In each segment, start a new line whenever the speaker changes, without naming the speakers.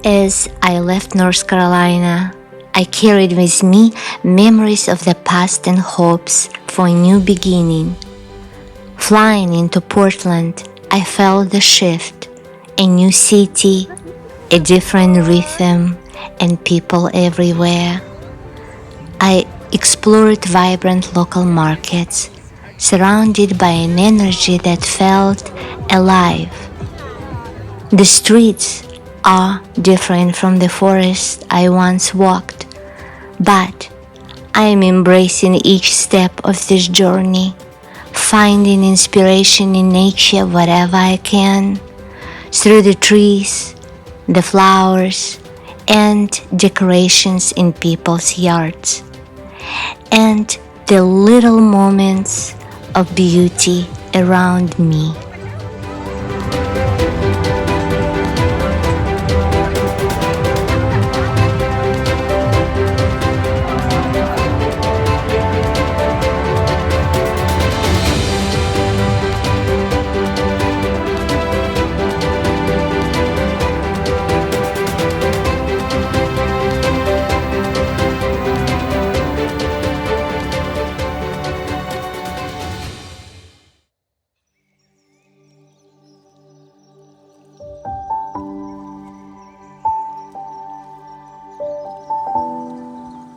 As I left North Carolina, I carried with me memories of the past and hopes for a new beginning. Flying into Portland, I felt the shift, a new city, a different rhythm, and people everywhere. I explored vibrant local markets, surrounded by an energy that felt alive. The streets are different from the forest I once walked, but I am embracing each step of this journey, finding inspiration in nature wherever I can, through the trees, the flowers, and decorations in people's yards, and the little moments of beauty around me.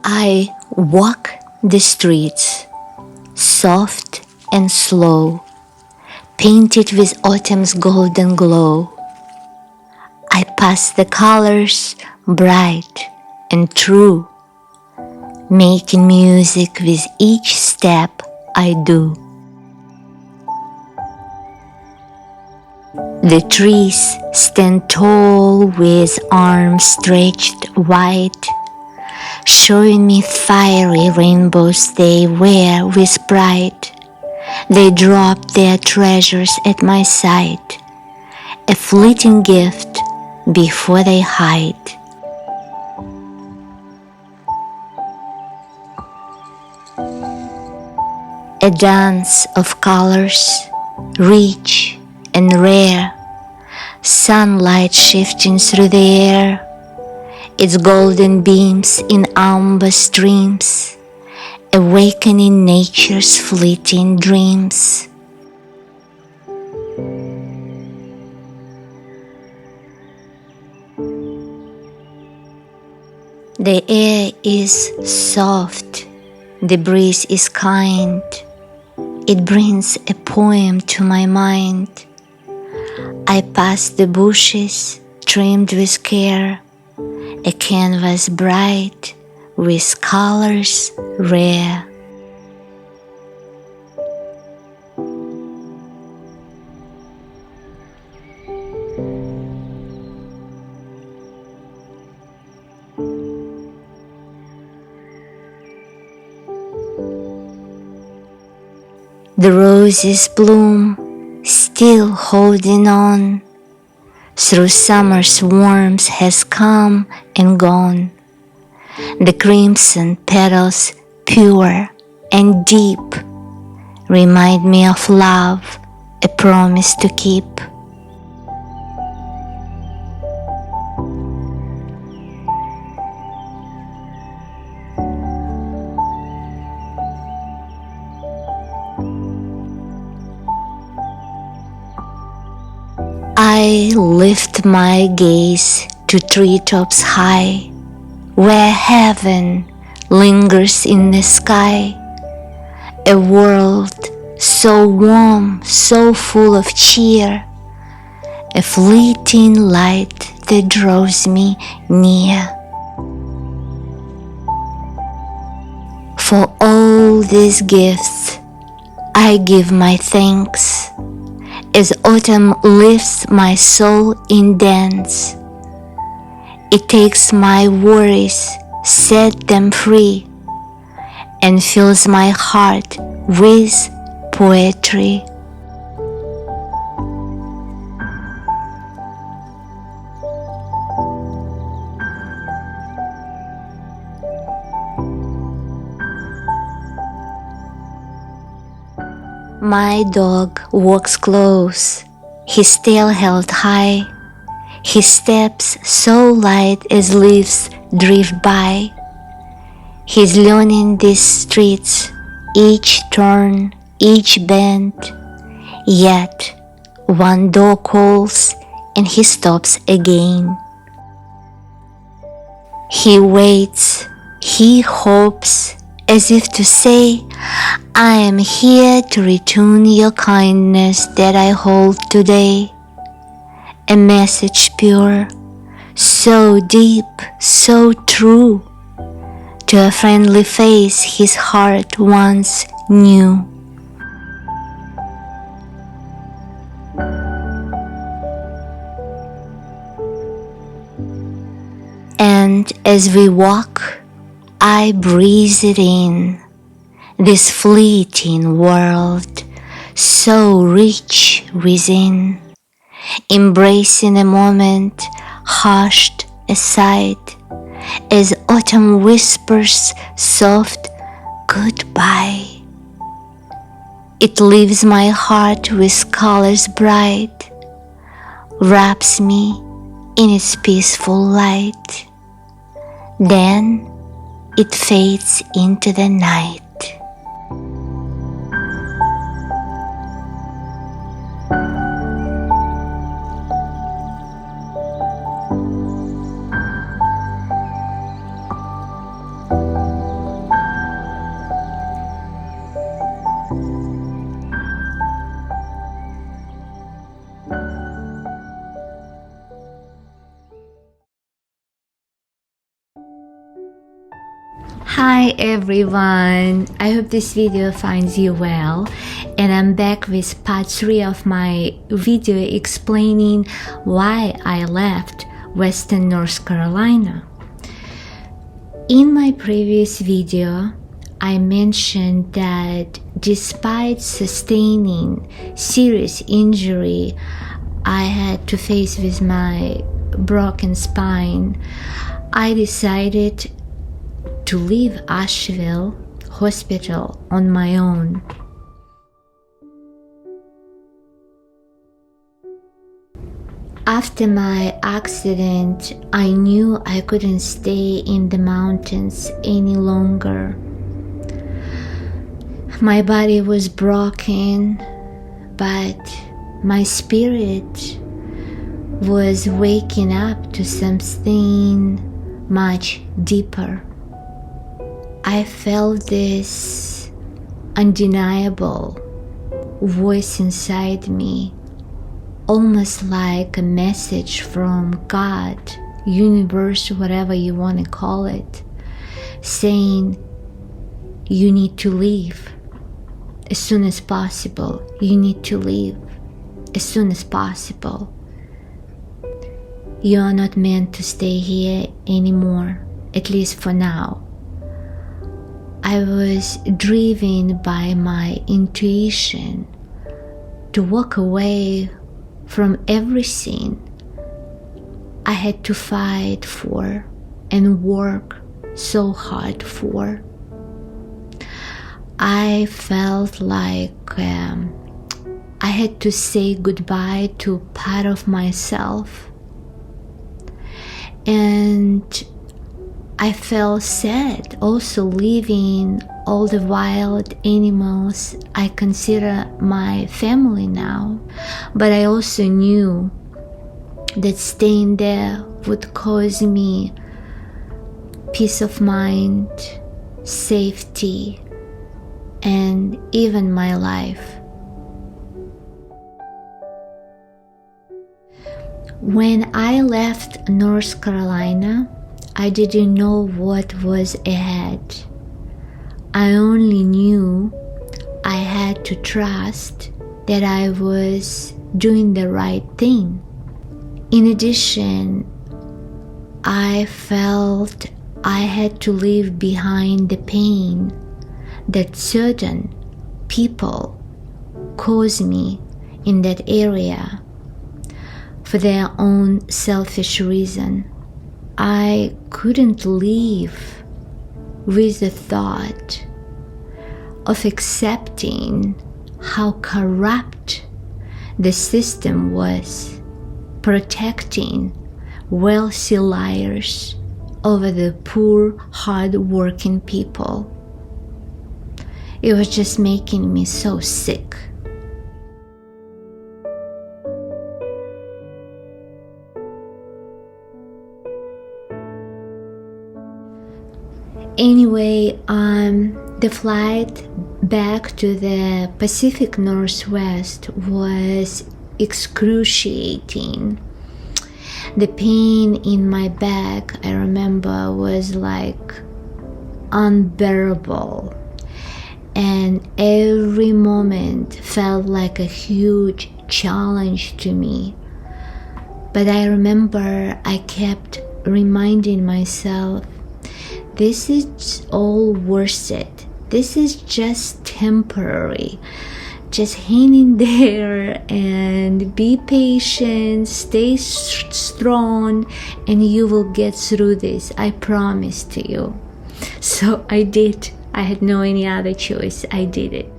I walk the streets, soft and slow, painted with autumn's golden glow. I pass the colors bright and true, making music with each step I do. The trees stand tall with arms stretched wide, showing me fiery rainbows they wear with pride. They drop their treasures at my side, a fleeting gift before they hide. A dance of colors, rich and rare, sunlight shifting through the air, its golden beams in amber streams, awakening nature's fleeting dreams. The air is soft, the breeze is kind, it brings a poem to my mind. I pass the bushes trimmed with care, a canvas bright with colors rare. The roses bloom, still holding on, through summer's warmth has come and gone. The crimson petals, pure and deep, remind me of love, a promise to keep. I lift my gaze to treetops high, where heaven lingers in the sky, a world so warm, so full of cheer, a fleeting light that draws me near. For all these gifts, I give my thanks, as autumn lifts my soul in dance. It takes my worries, set them free, and fills my heart with poetry. My dog walks close, his tail held high, His steps so light as leaves drift by. He's learning these streets, each turn, each bend. Yet one door calls and he stops again. He waits, he hopes, as if to say, I am here to return your kindness that I hold today. A message pure, so deep, so true, to a friendly face his heart once knew. And as we walk, I breathe it in, this fleeting world, so rich within, embracing a moment hushed aside, as autumn whispers soft goodbye. It leaves my heart with colors bright, wraps me in its peaceful light. Then it fades into the night. Hi everyone, I hope this video finds you well, and I'm back with part 3 of my video explaining why I left Western North Carolina. In my previous video, I mentioned that despite sustaining serious injury I had to face with my broken spine, I decided to leave Asheville Hospital on my own. After my accident, I knew I couldn't stay in the mountains any longer. My body was broken, but my spirit was waking up to something much deeper. I felt this undeniable voice inside me, almost like a message from God, universe, whatever you want to call it, saying, you need to leave as soon as possible. You need to leave as soon as possible. You are not meant to stay here anymore, at least for now. I was driven by my intuition to walk away from everything I had to fight for and work so hard for. I felt like I had to say goodbye to part of myself, and I felt sad also leaving all the wild animals I consider my family now, but I also knew that staying there would cause me peace of mind, safety, and even my life. When I left North Carolina, I didn't know what was ahead. I only knew I had to trust that I was doing the right thing. In addition, I felt I had to leave behind the pain that certain people caused me in that area for their own selfish reason. I couldn't live with the thought of accepting how corrupt the system was protecting wealthy liars over the poor, hard-working people. It was just making me so sick. Anyway, the flight back to the Pacific Northwest was excruciating. The pain in my back, I remember, was like unbearable. And every moment felt like a huge challenge to me. But I remember I kept reminding myself, this is all worth it. This is just temporary. Just hang in there and be patient, stay strong, and you will get through this. I promise to you. So I did. I had no any other choice. I did it.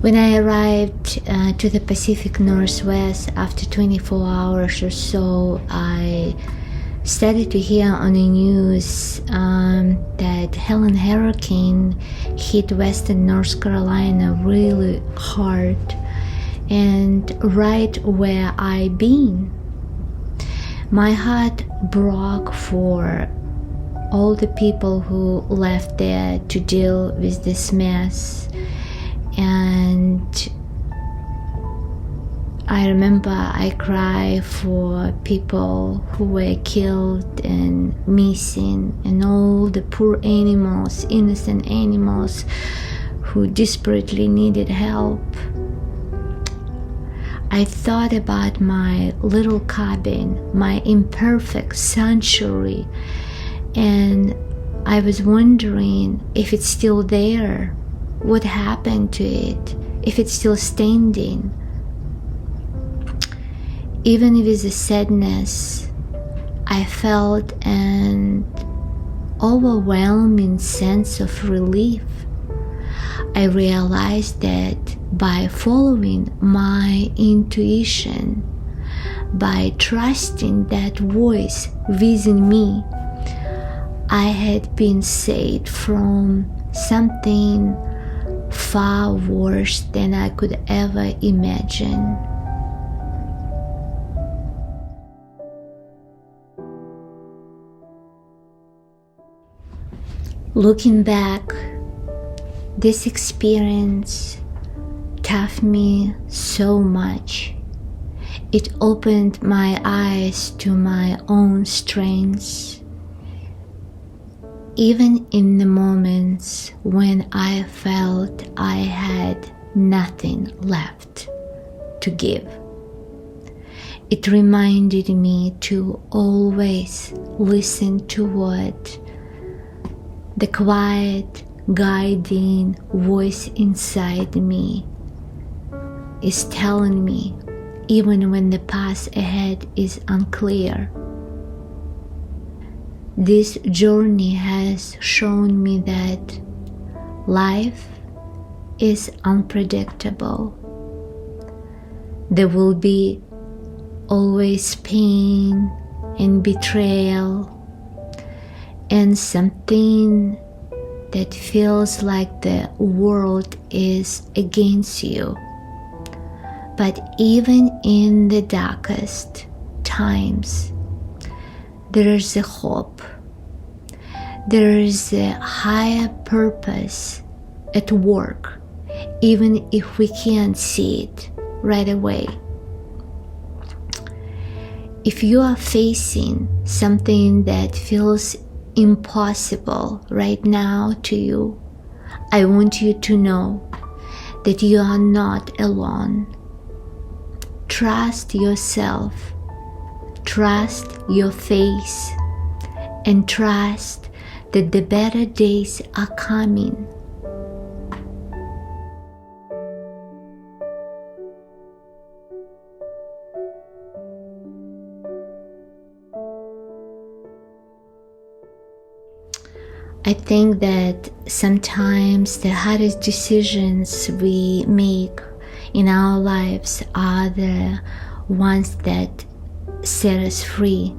When I arrived to the Pacific Northwest after 24 hours or so, I started to hear on the news that Helen hurricane hit western North Carolina really hard, and right where I been. My heart broke for all the people who left there to deal with this mess. And I remember I cried for people who were killed and missing, and all the poor animals, innocent animals who desperately needed help. I thought about my little cabin, my imperfect sanctuary, and I was wondering if it's still there. What happened to it? If it's still standing? Even with the sadness, I felt an overwhelming sense of relief. I realized that by following my intuition, by trusting that voice within me, I had been saved from something far worse than I could ever imagine. Looking back, this experience taught me so much. It opened my eyes to my own strengths. Even in the moments when I felt I had nothing left to give, it reminded me to always listen to what the quiet, guiding voice inside me is telling me, even when the path ahead is unclear. This journey has shown me that life is unpredictable. There will be always pain and betrayal and something that feels like the world is against you. But even in the darkest times, there is a hope. There is a higher purpose at work, even if we can't see it right away. If you are facing something that feels impossible right now to you, I want you to know that you are not alone. Trust yourself, trust your faith, and trust that the better days are coming. I think that sometimes the hardest decisions we make in our lives are the ones that set us free.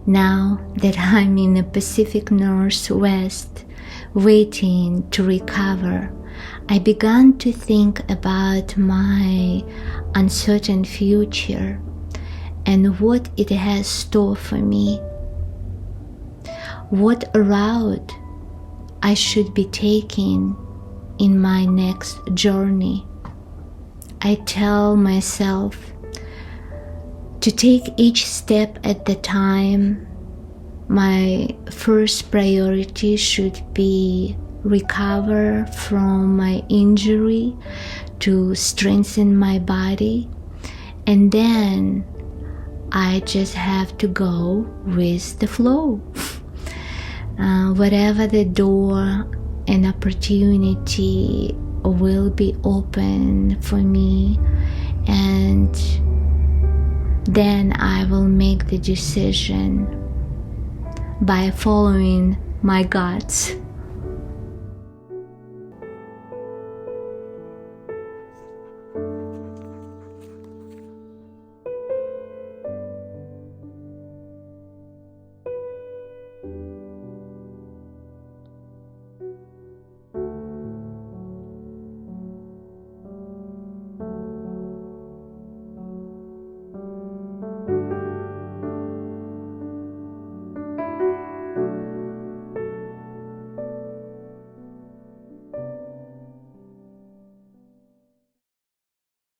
Now that I'm in the Pacific Northwest, waiting to recover, I began to think about my uncertain future and what it has store for me. What route I should be taking in my next journey. I tell myself to take each step at the time. My first priority should be recover from my injury to strengthen my body, and then I just have to go with the flow. Whatever the door and opportunity will be open for me, and then I will make the decision by following my guts.